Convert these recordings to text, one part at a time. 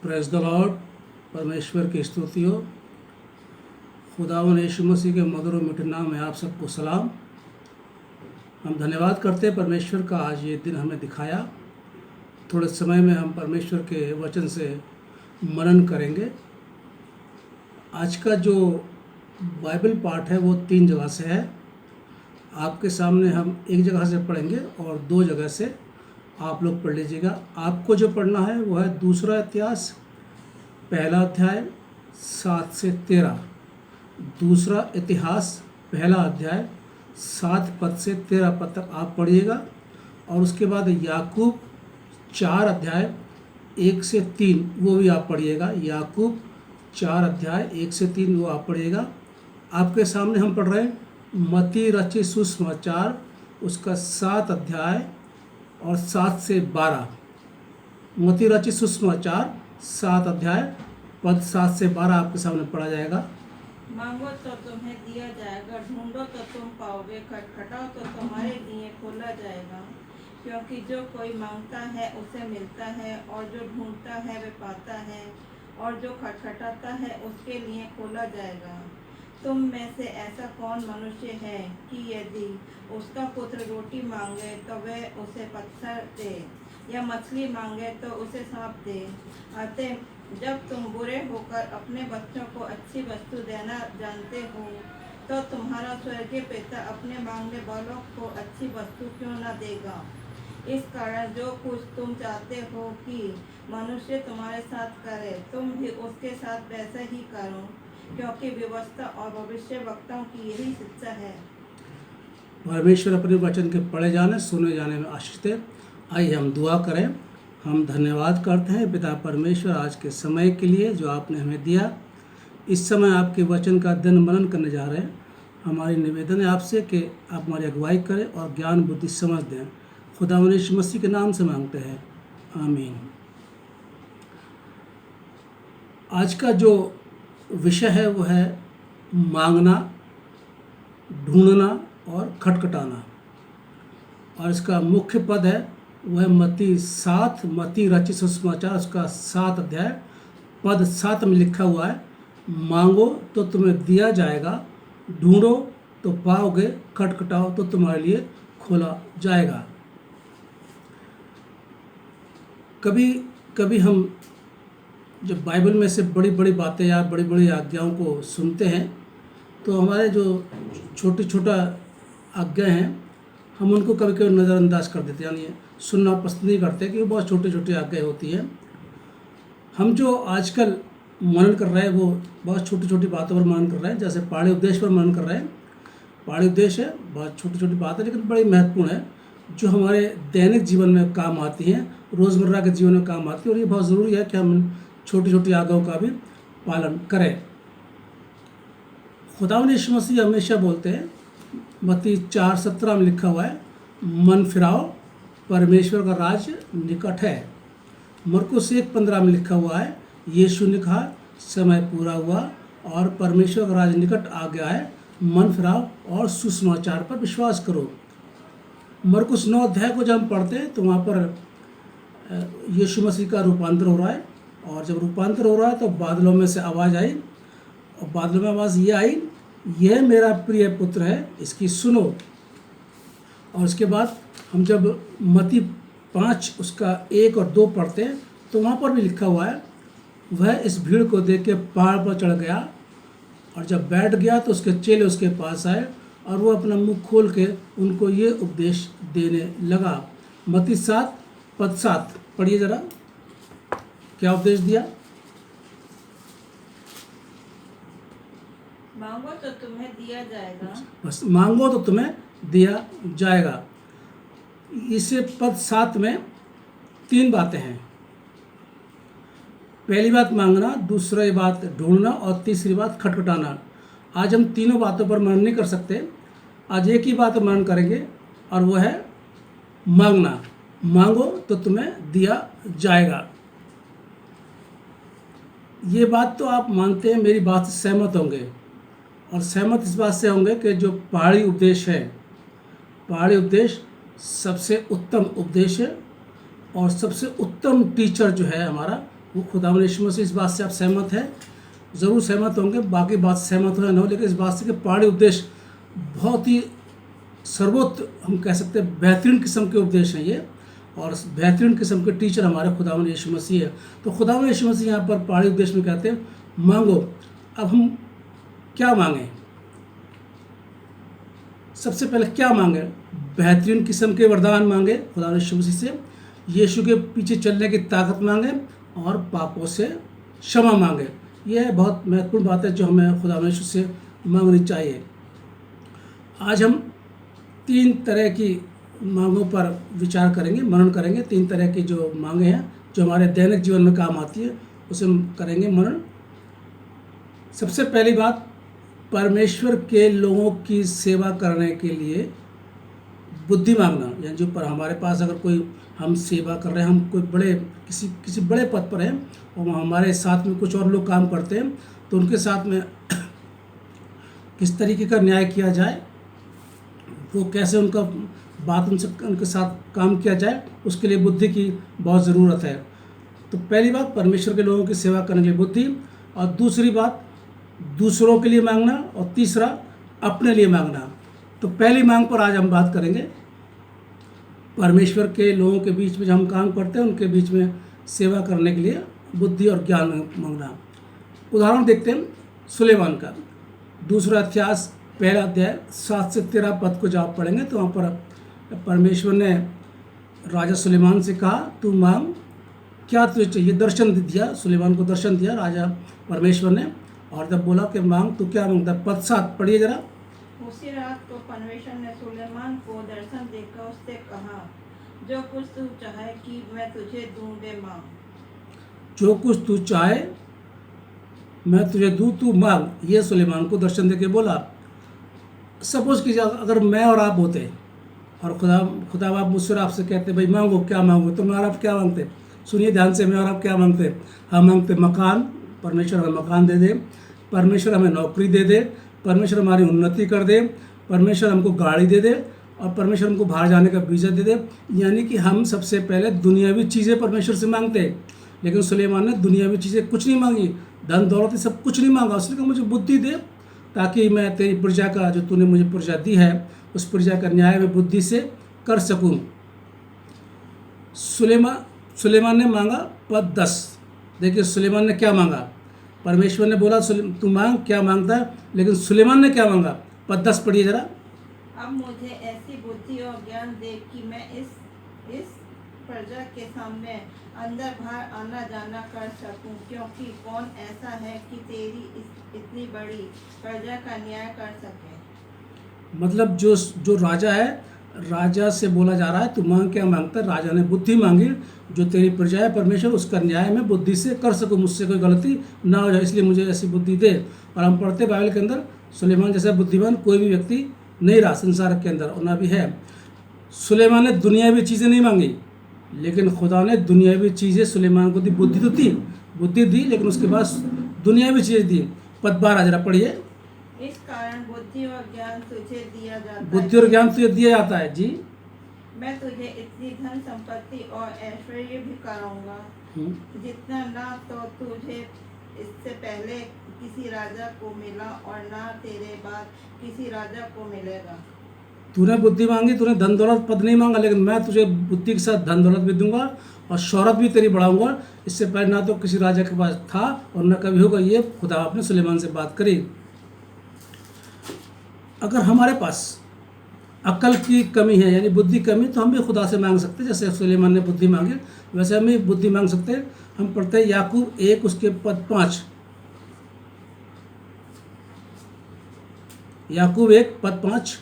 Praise the Lord. परमेश्वर की स्तुति हो। खुदावंद यीशु मसीह के मधुर और मीठे नाम में आप सबको सलाम। हम धन्यवाद करते हैं परमेश्वर का, आज ये दिन हमें दिखाया। थोड़े समय में हम परमेश्वर के वचन से मनन करेंगे। आज का जो बाइबल पाठ है वो 3 जगह से है। आपके सामने हम एक जगह से पढ़ेंगे और 2 जगह से आप लोग पढ़ लीजिएगा। आपको जो पढ़ना है वो है दूसरा इतिहास 1 अध्याय 7 से 13। दूसरा इतिहास 1 अध्याय 7 पद से 13 पद तक आप पढ़िएगा। और उसके बाद याकूब 4 अध्याय 1 से 3 वो भी आप पढ़िएगा। याकूब 4 अध्याय 1 से 3 वो आप पढ़िएगा। आपके सामने हम पढ़ रहे हैं मत्ती रचित सुसमाचार, उसका 7 अध्याय और 7 से 12। मत्ती रचित सुसमाचार 7 अध्याय पद 7 से 12 आपके सामने पढ़ा जाएगा। मांगो तो तुम्हें दिया जाएगा, ढूंढो तो तुम पाओगे, खटखटाओ तो तुम्हारे लिए खोला जाएगा। क्योंकि जो कोई मांगता है उसे मिलता है, और जो ढूंढता है वह पाता है, और जो खटखटाता है उसके लिए खोला जाएगा। तुम में से ऐसा कौन मनुष्य है कि यदि उसका पुत्र रोटी मांगे तो वह उसे पत्थर दे, या मछली मांगे तो उसे सांप दे? अतः जब तुम बुरे होकर अपने बच्चों को अच्छी वस्तु देना जानते हो, तो तुम्हारा स्वर्गीय पिता अपने मांगने वालों को अच्छी वस्तु क्यों न देगा। इस कारण जो कुछ तुम चाहते हो कि मनुष्य तुम्हारे साथ करे, तुम भी उसके साथ वैसा ही करो, क्योंकि व्यवस्था और भविष्य वक्ताओं की यही शिक्षा है। परमेश्वर अपने वचन के पढ़े जाने सुने जाने में आशीष दे। आइए हम दुआ करें। हम धन्यवाद करते हैं पिता परमेश्वर आज के समय के लिए जो आपने हमें दिया। इस समय आपके वचन का दिन मनन करने जा रहे हैं। हमारी निवेदन है आपसे कि आप हमारी अगुवाई करें और ज्ञान बुद्धि समझ दें। खुदावंद यीशु मसीह के नाम से मांगते हैं, आमीन। आज का जो विषय है वो है मांगना, ढूंढना और खटखटाना। और इसका मुख्य पद है वो है मत्ती रचित सुसमाचार, उसका 7 अध्याय पद 7 में लिखा हुआ है, मांगो तो तुम्हें दिया जाएगा, ढूंढो तो पाओगे, खटखटाओ तो तुम्हारे लिए खोला जाएगा। कभी कभी हम जब बाइबल में से बड़ी बड़ी बातें या बड़ी बड़ी आज्ञाओं को सुनते हैं तो हमारे जो छोटा आज्ञा हैं हम उनको कभी कभी नज़रअंदाज कर देते हैं, यानी सुनना पसंद नहीं करते कि वो बहुत छोटी छोटी आज्ञाएँ होती हैं। हम जो आजकल मनन कर रहे हैं वो बहुत छोटी छोटी बातों पर मनन कर रहे हैं, जैसे पहाड़ी उपदेश पर मनन कर रहे हैं। पहाड़ी उपदेश है, बहुत छोटी छोटी बात है लेकिन बड़ी महत्वपूर्ण है, जो हमारे दैनिक जीवन में काम आती हैं, रोज़मर्रा के जीवन में काम आती है। और ये बहुत ज़रूरी है कि हम छोटी छोटी आज्ञाओं का भी पालन करें। खुदावंद यीशु मसीह हमेशा बोलते हैं, मत्ती 4:17 में लिखा हुआ है, मन फिराओ, परमेश्वर का राज्य निकट है। मरकुस 1:15 में लिखा हुआ है, यीशु ने कहा समय पूरा हुआ और परमेश्वर का राज्य निकट आ गया है, मन फिराओ और सुसमाचार पर विश्वास करो। मरकुस 9 अध्याय को जब हम पढ़ते हैं तो वहाँ पर यीशु मसीह का रूपांतर हो रहा है। और जब रूपांतर हो रहा है तो बादलों में से आवाज़ आई, और बादलों में आवाज़ ये आई, यह मेरा प्रिय पुत्र है, इसकी सुनो। और उसके बाद हम जब मत्ती 5 उसका 1 और 2 पढ़ते हैं तो वहाँ पर भी लिखा हुआ है, वह इस भीड़ को देख के पहाड़ पर चढ़ गया, और जब बैठ गया तो उसके चेले उसके पास आए और वो अपना मुंह खोल के उनको ये उपदेश देने लगा। मत्ती 7 पद 7 पढ़िए ज़रा, क्या उपदेश दिया? मांगो तो तुम्हें दिया जाएगा। बस मांगो तो तुम्हें दिया जाएगा। इसे पद 7 में 3 बातें हैं। पहली बात मांगना, दूसरी बात ढूंढना और तीसरी बात खटखटाना। आज हम तीनों बातों पर मनन नहीं कर सकते। आज एक ही बात मनन करेंगे और वो है मांगना। मांगो तो तुम्हें दिया जाएगा। ये बात तो आप मानते हैं, मेरी बात से सहमत होंगे, और सहमत इस बात से होंगे कि जो पहाड़ी उपदेश है, पहाड़ी उपदेश सबसे उत्तम उपदेश है। और सबसे उत्तम टीचर जो है हमारा वो खुदावंद यीशु मसीह। इस बात से आप सहमत हैं? ज़रूर सहमत होंगे, बाकी बात सहमत हो या न हो, लेकिन इस बात से कि पहाड़ी उपदेश बहुत ही सर्वोत्त, हम कह सकते हैं बेहतरीन किस्म के उपदेश हैं ये, और बेहतरीन किस्म के टीचर हमारे खुदावंद यीशु मसीह है। तो खुदावंद यीशु मसीह यहाँ पर पहाड़ी उपदेश में कहते हैं मांगो। अब हम क्या मांगें? सबसे पहले क्या मांगे? बेहतरीन किस्म के वरदान मांगे खुदावंद यीशु मसीह से, यीशु के पीछे चलने की ताकत मांगे, और पापों से क्षमा मांगे। यह बहुत महत्वपूर्ण बात है जो हमें खुदावंद यीशु से मांगनी चाहिए। आज हम 3 तरह की मांगों पर विचार करेंगे, मनन करेंगे। 3 तरह की जो मांगे हैं जो हमारे दैनिक जीवन में काम आती है, उसे हम करेंगे मनन। सबसे पहली बात, परमेश्वर के लोगों की सेवा करने के लिए बुद्धि मांगना। यानी जो पर हमारे पास अगर कोई हम सेवा कर रहे हैं, हम कोई बड़े किसी बड़े पद पर हैं और हमारे साथ में कुछ और लोग काम करते हैं, तो उनके साथ में किस तरीके का न्याय किया जाए, वो कैसे उनका बात उनके साथ काम किया जाए, उसके लिए बुद्धि की बहुत ज़रूरत है। तो पहली बात, परमेश्वर के लोगों की सेवा करने के लिए बुद्धि, और दूसरी बात दूसरों के लिए मांगना, और तीसरा अपने लिए मांगना। तो पहली मांग पर आज हम बात करेंगे। परमेश्वर के लोगों के बीच में जो हम काम करते हैं, उनके बीच में सेवा करने के लिए बुद्धि और ज्ञान मांगना। उदाहरण देखते हैं सुलेमान का। दूसरा इतिहास 1 अध्याय 7 से 13 पद को जब आप पढ़ेंगे तो वहाँ पर परमेश्वर ने राजा सुलेमान से कहा, तू मांग, क्या तुझे चाहिए? दर्शन दिया, सुलेमान को दर्शन दिया राजा परमेश्वर ने, और जब बोला कि मांग, तो क्या मांगता? पद 7 पढ़िए जरा। उसी रात को परमेश्वर ने सुलेमान को दर्शन देकर उससे कहा, जो कुछ तू चाहे कि मैं तुझे दूं दे मांग। जो कुछ तू चाहे मैं तुझे दूं, तू मांग। ये सुलेमान को दर्शन देके बोला। सपोज कीजिए अगर मैं और आप होते और खुदा बाप मुझसे और आपसे कहते, भाई मांगो, क्या मांगो? तो मैं और आप क्या मांगते? सुनिए ध्यान से, मैं और आप क्या मांगते? हम मांगते मकान, परमेश्वर हमें मकान दे दे, परमेश्वर हमें नौकरी दे दे, परमेश्वर हमारी उन्नति कर दे, परमेश्वर हमको गाड़ी दे दे, और परमेश्वर हमको बाहर जाने का वीज़ा दे दे। यानी कि हम सबसे पहले दुनियावी चीज़ें परमेश्वर से मांगते हैं। लेकिन सुलेमान ने दुनियावी चीज़ें कुछ नहीं मांगी, धन दौलत ये सब कुछ नहीं मांगा। उसने कहा मुझे बुद्धि दे, ताकि मैं तेरी प्रजा का, जो तूने मुझे प्रजा दी है, उस प्रजा का न्याय मैं बुद्धि से कर सकूं। सुलेमान ने मांगा पद 10। देखिए सुलेमान ने क्या मांगा। परमेश्वर ने बोला तू मांग, क्या मांगता है, लेकिन सुलेमान ने क्या मांगा? पद 10 पढ़िए जरा। अब मुझे ऐसी बुद्धि और ज्ञान दे कि मैं इस प्रजा के सामने अंदर बाहर आना जाना कर सकूं, क्योंकि कौन ऐसा है कि तेरी इतनी बड़ी प्रजा का न्याय कर सके। मतलब जो राजा है, राजा से बोला जा रहा है तू मांग, क्या मांगता है? राजा ने बुद्धि मांगी, जो तेरी प्रजा है परमेश्वर, उसका न्याय मैं बुद्धि से कर सकूं, मुझसे कोई गलती ना हो जाए, इसलिए मुझे ऐसी बुद्धि दे। और हम पढ़ते बाइबल के अंदर सुलेमान जैसा बुद्धिमान कोई भी व्यक्ति नहीं रहा संसार के अंदर, और ना भी है। सुलेमान ने दुनियावी चीज़ें नहीं मांगी, लेकिन खुदा ने दुनियावी चीज़ें सुलेमान को दी। बुद्धि तो थी, बुद्धि दी, लेकिन उसके बाद दुनियावी चीज़ें दी। पद 12 जरा पढ़िए। इस कारण बुद्धि और ज्ञान तुझे दिया जाता है। बुद्धि और ज्ञान तुझे दिया जाता है जी। मैं तुझे इतनी धन संपत्ति और ऐश्वर्य भी कराऊंगा, जितना ना तो तुझे इससे पहले किसी राजा को मिला और ना तेरे बाद किसी राजा को मिलेगा। तूने बुद्धि मांगी, तूने धन दौलत पद नहीं मांगा, लेकिन मैं तुझे बुद्धि के साथ धन दौलत भी दूंगा और शौहरत भी तेरी बढ़ाऊंगा। इससे पहले ना तो किसी राजा के पास था और ना कभी होगा। ये खुदा आपने सुलेमान से बात करी। अगर हमारे पास अकल की कमी है, यानी बुद्धि कमी, तो हम भी खुदा से मांग सकते हैं। जैसे सुलेमान ने बुद्धि मांगी, वैसे हम भी बुद्धि मांग सकते हैं। हम पढ़ते हैं याकूब 1 उसके पद 5। याकूब 1 पद 5।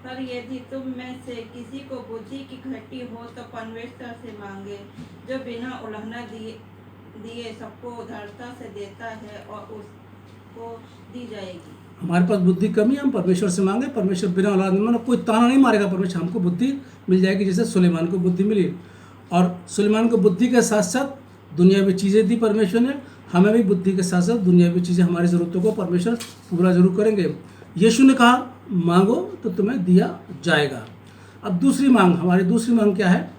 पर यदि तुम में से किसी को बुद्धि की घटी हो तो परमेश्वर से मांगे, जो बिना उलाहना दिए सबको उदारता से देता है और उसको दी जाएगी। हमारे पास बुद्धि कमी है, हम परमेश्वर से मांगे, परमेश्वर बिना उलाहना, कोई ताना नहीं मारेगा, परमेश्वर हमको बुद्धि मिल जाएगी, जैसे सुलेमान को बुद्धि मिली। और सुलेमान को बुद्धि के साथ साथ दुनियावी चीज़ें दी परमेश्वर ने। हमें भी बुद्धि के साथ साथ दुनियावी चीज़ें, हमारी ज़रूरतों को परमेश्वर पूरा जरूर करेंगे। यीशु ने कहा मांगो तो तुम्हें दिया जाएगा। अब दूसरी मांग, हमारी दूसरी मांग क्या है?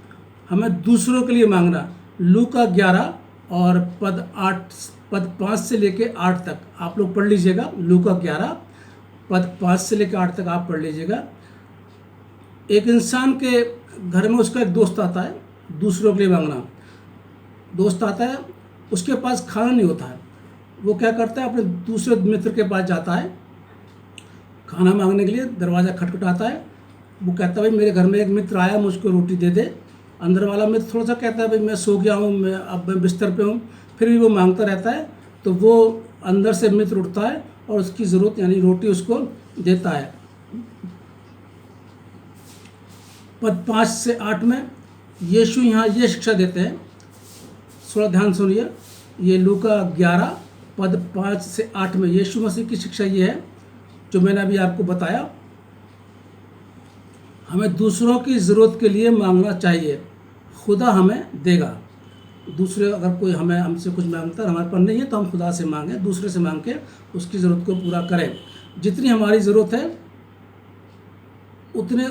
हमें दूसरों के लिए मांगना। लूका 11 और पद 5 से लेके 8 तक आप लोग पढ़ लीजिएगा। लूका 11 पद 5 से लेकर 8 तक आप पढ़ लीजिएगा। एक इंसान के घर में उसका एक दोस्त आता है, दूसरों के लिए मांगना। दोस्त आता है, उसके पास खाना नहीं होता है, वो क्या करता है, अपने दूसरे मित्र के पास जाता है खाना मांगने के लिए। दरवाज़ा खटखटाता है, वो कहता है भाई मेरे घर में एक मित्र आया, मुझको रोटी दे दे। अंदर वाला मित्र थोड़ा सा कहता है भाई मैं सो गया हूँ, मैं बिस्तर पे हूँ, फिर भी वो मांगता रहता है। तो वो अंदर से मित्र उठता है और उसकी ज़रूरत यानी रोटी उसको देता है। पद 5 से 8 में यीशु यहाँ ये शिक्षा देते हैं, थोड़ा ध्यान सुनिए। ये लूका 11 पद 5 से 8 में यीशु मसीह की शिक्षा ये है जो मैंने अभी आपको बताया। हमें दूसरों की ज़रूरत के लिए मांगना चाहिए, खुदा हमें देगा। दूसरे अगर कोई हमसे कुछ मांगता है, हमारे पास नहीं है, तो हम खुदा से मांगें, दूसरे से मांग के उसकी ज़रूरत को पूरा करें। जितनी हमारी ज़रूरत है उतने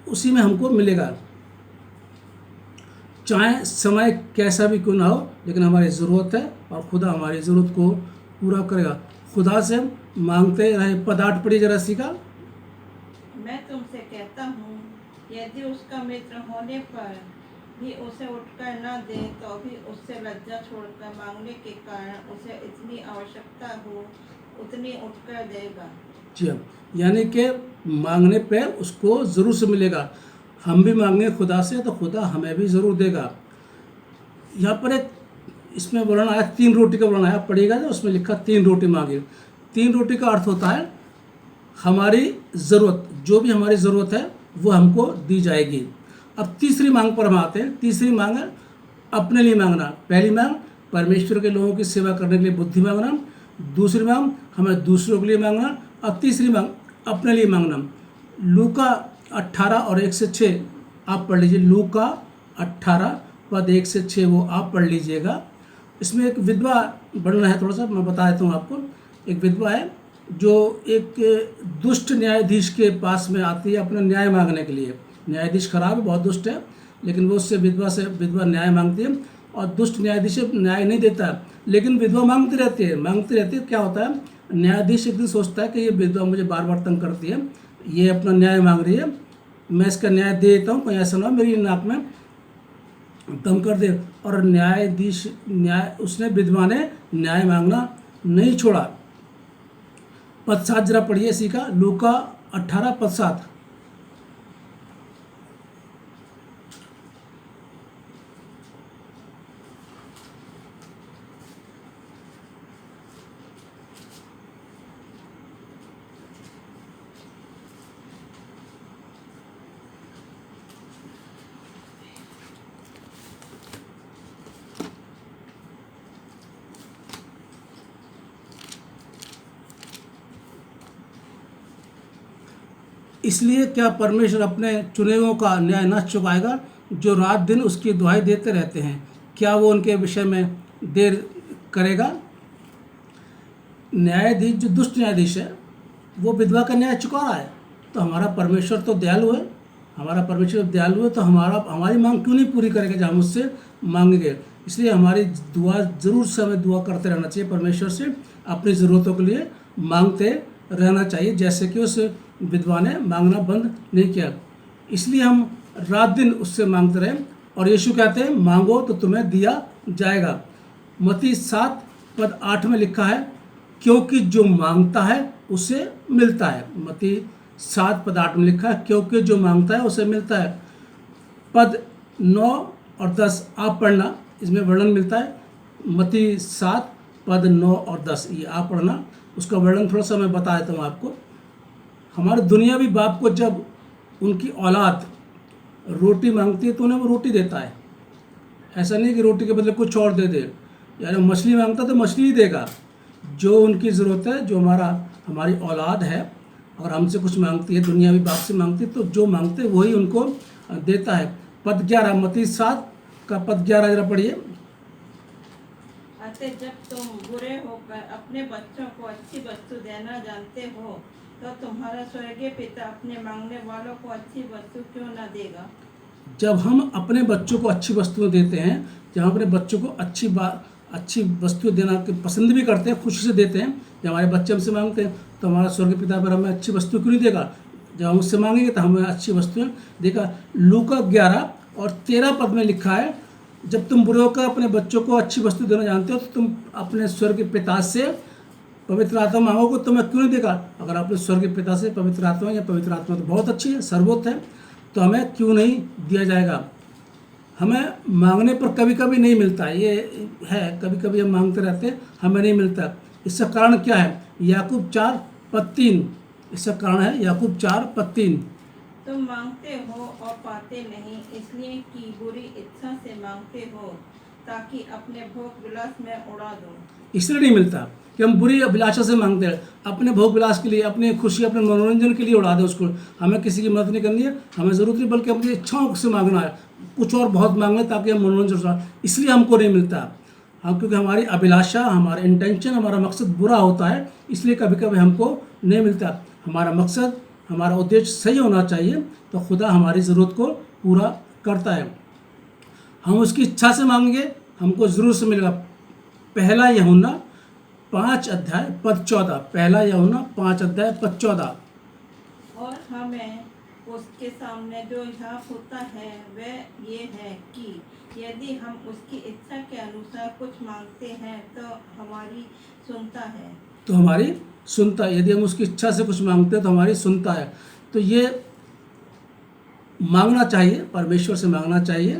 उसी में हमको मिलेगा, चाहे समय कैसा भी क्यों ना हो, लेकिन हमारी ज़रूरत है और खुदा हमारी ज़रूरत को पूरा करेगा। खुदा से मांगते रहे। पद 8 पढ़िए जरा सी का। मैं तुमसे कहता हूँ, यदि उसका मित्र होने पर भी उसे उठकर न दे, तो भी उससे लज्जा छोड़कर मांगने के कारण उसे इतनी आवश्यकता हो उतनी उठकर देगा। जी हाँ, यानी कि मांगने पे उसको ज़रूर से मिलेगा। हम भी मांगें खुदा से तो खुदा हमें भी ज़रूर देगा। यहाँ पर एक इसमें वर्णन आया, 3 रोटी का वर्णन आया, पढ़िएगा ना, उसमें लिखा 3 रोटी मांगी। 3 रोटी का अर्थ होता है हमारी ज़रूरत, जो भी हमारी ज़रूरत है वो हमको दी जाएगी। अब तीसरी मांग पर हम आते हैं। तीसरी मांग है अपने लिए मांगना। पहली मांग परमेश्वर के लोगों की सेवा करने के लिए बुद्धि मांगना, दूसरी मांग हमें दूसरों के लिए मांगना, अब तीसरी मांग अपने लिए मांगना। लूका 18 और 1 से 6 आप पढ़ लीजिए। लूका 18 पद 1 से 6 वो आप पढ़ लीजिएगा। इसमें एक विधवा वर्णन है, थोड़ा सा मैं बता देता हूँ आपको। एक विधवा है जो एक दुष्ट न्यायाधीश के पास में आती है अपना न्याय मांगने के लिए। न्यायाधीश खराब है, बहुत दुष्ट है, लेकिन वो उससे विधवा न्याय मांगती है और दुष्ट न्यायाधीश न्याय नहीं देता है, लेकिन विधवा मांगती रहती है। क्या होता है, न्यायाधीश एक दिन सोचता है कि ये विधवा मुझे बार बार तंग करती है, ये अपना न्याय मांग रही है, मैं इसका न्याय दे देता हूँ, कोई ऐसा ना हो मेरी नाक में दम कर दे। और उसने विधवा ने न्याय मांगना नहीं छोड़ा। पद 7 जरा पढ़िए इसी का। लूका 18 पद 7। इसलिए क्या परमेश्वर अपने चुने हुओं का न्याय न चुकाएगा जो रात दिन उसकी दुहाई देते रहते हैं? क्या वो उनके विषय में देर करेगा? न्यायाधीश जो दुष्ट न्यायाधीश है वो विधवा का न्याय चुका रहा है, तो हमारा परमेश्वर तो दयालु है। तो हमारी मांग क्यों नहीं पूरी करेगा जब हम उससे मांगेंगे? इसलिए हमारी दुआ ज़रूर से हमें दुआ करते रहना चाहिए, परमेश्वर से अपनी ज़रूरतों के लिए मांगते रहना चाहिए, जैसे कि उस विधवा ने मांगना बंद नहीं किया। इसलिए हम रात दिन उससे मांगते रहें। और यीशु कहते हैं मांगो तो तुम्हें दिया जाएगा। मत्ती 7 पद 8 में लिखा है क्योंकि जो मांगता है उसे मिलता है। मत्ती 7 पद 8 में लिखा है क्योंकि जो मांगता है उसे मिलता है। पद 9 और 10 आप पढ़ना, इसमें वर्णन मिलता है। मत्ती 7 पद 9 और 10 ये आप पढ़ना, उसका वर्णन थोड़ा सा मैं बता देता हूँ आपको। हमारे दुनियावी बाप को जब उनकी औलाद रोटी मांगती है तो उन्हें वो रोटी देता है। ऐसा नहीं कि रोटी के बदले कुछ और दे दे, यानी मछली मांगता तो मछली ही देगा। जो उनकी ज़रूरत है, जो हमारी औलाद है, अगर हमसे कुछ मांगती है, दुनियावी बाप से मांगती है, तो जो मांगते हैं वही उनको देता है। पद 11 मत्ती 7 का पद 11 जरा पढ़िए। अतः जब तुम बुरे होकर अपने बच्चों को अच्छी वस्तु देना जानते हो, तो तुम्हारा स्वर्गीय पिता अपने मांगने वालों को अच्छी वस्तु क्यों न देगा। जब हम अपने बच्चों को अच्छी वस्तुएं देते हैं, जब हम अपने बच्चों को अच्छी वस्तुएं देना के पसंद भी करते हैं, खुशी से देते हैं, जब हमारे बच्चे हमसे मांगते हैं तो हमारा स्वर्गीय पिता पर हमें अच्छी वस्तु क्यों नहीं देगा। जब हम उससे मांगेंगे तो हमें अच्छी वस्तुएं देगा। लूका 11 और 13 पद में लिखा है, जब तुम बुरे होकर अपने बच्चों को अच्छी वस्तु देना जानते हो तो तुम अपने स्वर्गीय पिता से पवित्र आत्मा मांगोगे तो मैं क्यों नहीं देगा। अगर अपने स्वर्गीय पिता से पवित्र आत्मा, या पवित्र आत्मा तो बहुत अच्छी है, सर्वोत्तम है, तो हमें क्यों नहीं दिया जाएगा। हमें मांगने पर कभी कभी नहीं मिलता, ये है, कभी कभी हम मांगते रहते हैं, हमें नहीं मिलता। इसका कारण क्या है। याकूब 4:3, इसका कारण है याकूब 4:3। तुम मांगते हो और पाते नहीं, इसलिए कि बुरी इच्छा से मांगते हो, ताकि अपने भोग विलास में उड़ा दो। इसलिए नहीं मिलता कि हम बुरी अभिलाषा से मांगते हैं, अपने भोग विलास के लिए, अपनी खुशी, अपने मनोरंजन के लिए उड़ा दें उसको। हमें किसी की मदद नहीं करनी है, हमें ज़रूरत नहीं, बल्कि अपनी इच्छाओं से मांगना है, कुछ और बहुत मांगना है ताकि हम मनोरंजन हो। इसलिए हमको नहीं मिलता हम, क्योंकि हमारी अभिलाषा, हमारा इंटेंशन, हमारा मकसद बुरा होता है, इसलिए कभी कभी हमको नहीं मिलता। हमारा मकसद, हमारा उद्देश्य सही होना चाहिए, तो खुदा हमारी ज़रूरत को पूरा करता है। हम उसकी इच्छा से मांगेंगे, हमको ज़रूर से मिलेगा। पहला यूहन्ना 5:14, पहला यूहन्ना 5:14। और हमें उसके सामने जो यहाँ होता है वह ये है कि यदि हम उसकी इच्छा के अनुसार कुछ मांगते हैं तो हमारी सुनता है। तो हमारी सुनता है, यदि हम उसकी इच्छा से कुछ मांगते हैं तो हमारी सुनता है। तो ये मांगना चाहिए, परमेश्वर से मांगना चाहिए,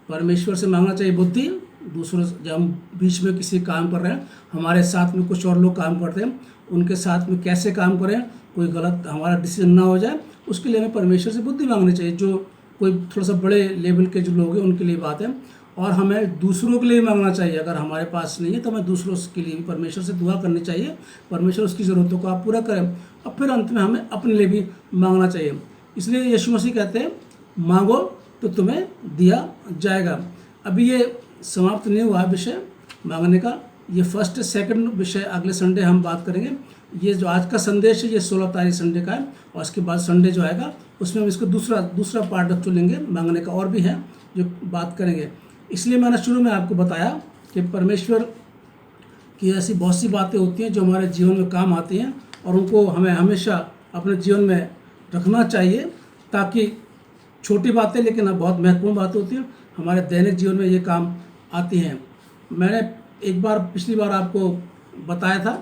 परमेश्वर से मांगना चाहिए बुद्धि। दूसरों, जब हम बीच में किसी काम कर रहे हैं, हमारे साथ में कुछ और लोग काम करते हैं, उनके साथ में कैसे काम करें, कोई गलत हमारा डिसीजन ना हो जाए, उसके लिए हमें परमेश्वर से बुद्धि मांगनी चाहिए। जो कोई थोड़ा सा बड़े लेवल के जो लोग हैं उनके लिए बात है। और हमें दूसरों के लिए मांगना चाहिए। अगर हमारे पास नहीं है तो हमें दूसरों के लिए भी परमेश्वर से दुआ करनी चाहिए, परमेश्वर उसकी ज़रूरतों को आप पूरा करें। और फिर अंत में हमें अपने लिए भी मांगना चाहिए। इसलिए यीशु मसीह कहते हैं, मांगो तो तुम्हें दिया जाएगा। अभी ये समाप्त नहीं हुआ विषय मांगने का, ये फर्स्ट सेकंड विषय अगले संडे हम बात करेंगे। ये जो आज का संदेश है ये 16 तारीख संडे का है, और उसके बाद संडे जो आएगा उसमें हम इसको दूसरा पार्ट रख लेंगे मांगने का, और भी है जो बात करेंगे। इसलिए मैंने शुरू में आपको बताया कि परमेश्वर की ऐसी बहुत सी बातें होती हैं जो हमारे जीवन में काम आती हैं, और उनको हमें हमेशा अपने जीवन में रखना चाहिए, ताकि छोटी बातें लेकिन बहुत महत्वपूर्ण बातें होती हैं, हमारे दैनिक जीवन में ये काम आती हैं। मैंने पिछली बार आपको बताया था,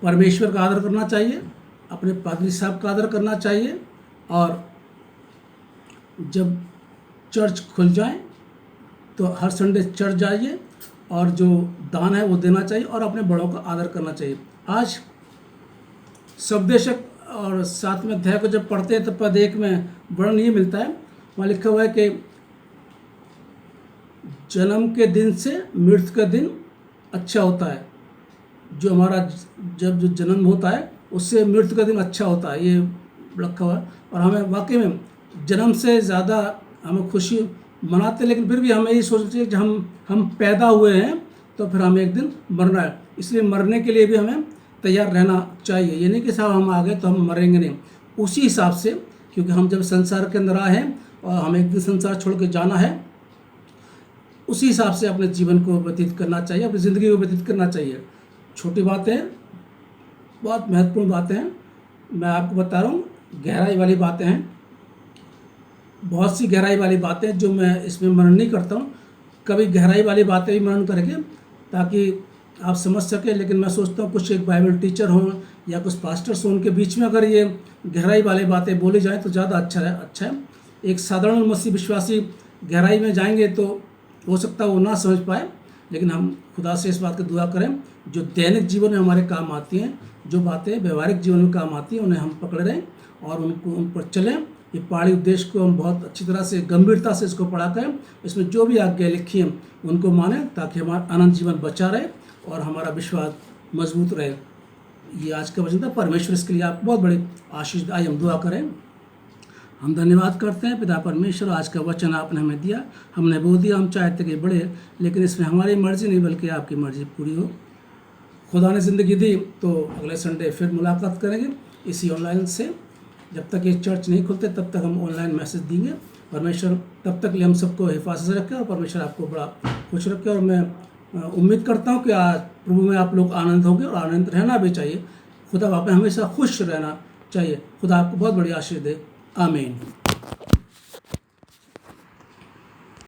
परमेश्वर का आदर करना चाहिए, अपने पादरी साहब का आदर करना चाहिए, और जब चर्च खुल जाए तो हर संडे चर्च जाइए, और जो दान है वो देना चाहिए, और अपने बड़ों का आदर करना चाहिए। आज सबदेशक और 7वें अध्याय को जब पढ़ते हैं तो पद 1 में वर्णन ये मिलता है, वहाँ लिखा हुआ है कि जन्म के दिन से मृत्यु का दिन अच्छा होता है। जो हमारा जब जो जन्म होता है उससे मृत्यु का दिन अच्छा होता है, ये रखा हुआ है। और हमें वाकई में जन्म से ज़्यादा हमें खुशी मनाते, लेकिन फिर भी हमें ये सोचना चाहिए कि हम पैदा हुए हैं तो फिर हमें एक दिन मरना है, इसलिए मरने के लिए भी हमें तैयार रहना चाहिए। ये नहीं कि साहब हम आ गए तो हम मरेंगे नहीं, उसी हिसाब से, क्योंकि हम जब संसार के अंदर आए हैं और हमें एक दिन संसार छोड़ के जाना है, उसी हिसाब से अपने जीवन को व्यतीत करना चाहिए, अपनी ज़िंदगी को व्यतीत करना चाहिए। छोटी बातें बहुत महत्वपूर्ण बातें हैं, मैं आपको बता रहा हूँ, गहराई वाली बातें हैं, बहुत सी गहराई वाली बातें जो मैं इसमें मनन नहीं करता हूँ। कभी गहराई वाली बातें भी मनन करेंगे ताकि आप समझ सकें, लेकिन मैं सोचता हूँ कुछ एक बाइबल टीचर हों या कुछ पास्टर्स हों, उनके बीच में अगर ये गहराई वाली बातें बोली जाएँ तो ज़्यादा अच्छा है। एक साधारण मसीह विश्वासी गहराई में जाएंगे तो हो सकता है वो ना समझ पाए, लेकिन हम खुदा से इस बात की दुआ करें, जो दैनिक जीवन में हमारे काम आती हैं, जो बातें व्यवहारिक जीवन में काम आती हैं, उन्हें हम पकड़े रहें और उन पर चलें। ये पहाड़ी उद्देश्य को हम बहुत अच्छी तरह से, गंभीरता से इसको पढ़ा करें, इसमें जो भी आज्ञा लिखी हैं उनको मानें, ताकि हमारा अनंत जीवन बचा रहे और हमारा विश्वास मजबूत रहे। ये आज का वचन था। परमेश्वर इसके लिए आप बहुत बड़ी आशीष। आइए हम दुआ करें। हम धन्यवाद करते हैं पिता परमेश्वर, आज का वचन आपने हमें दिया, हमने बोल दिया, हम चाहते कि बढ़े, लेकिन इसमें हमारी मर्जी नहीं बल्कि आपकी मर्जी पूरी हो। खुदा ने ज़िंदगी दी तो अगले संडे फिर मुलाकात करेंगे इसी ऑनलाइन से। जब तक ये चर्च नहीं खुलते तब तक हम ऑनलाइन मैसेज देंगे। परमेश्वर तब तक लिए हम सबको हिफाजत से रखे और परमेश्वर आपको बड़ा खुश रखे। और मैं उम्मीद करता हूँ कि आज प्रभु में आप लोग आनंद होंगे और आनंद रहना भी चाहिए। खुदा आप में हमेशा खुश रहना चाहिए। खुदा आपको बहुत बड़ी आशीष दे। आमीन।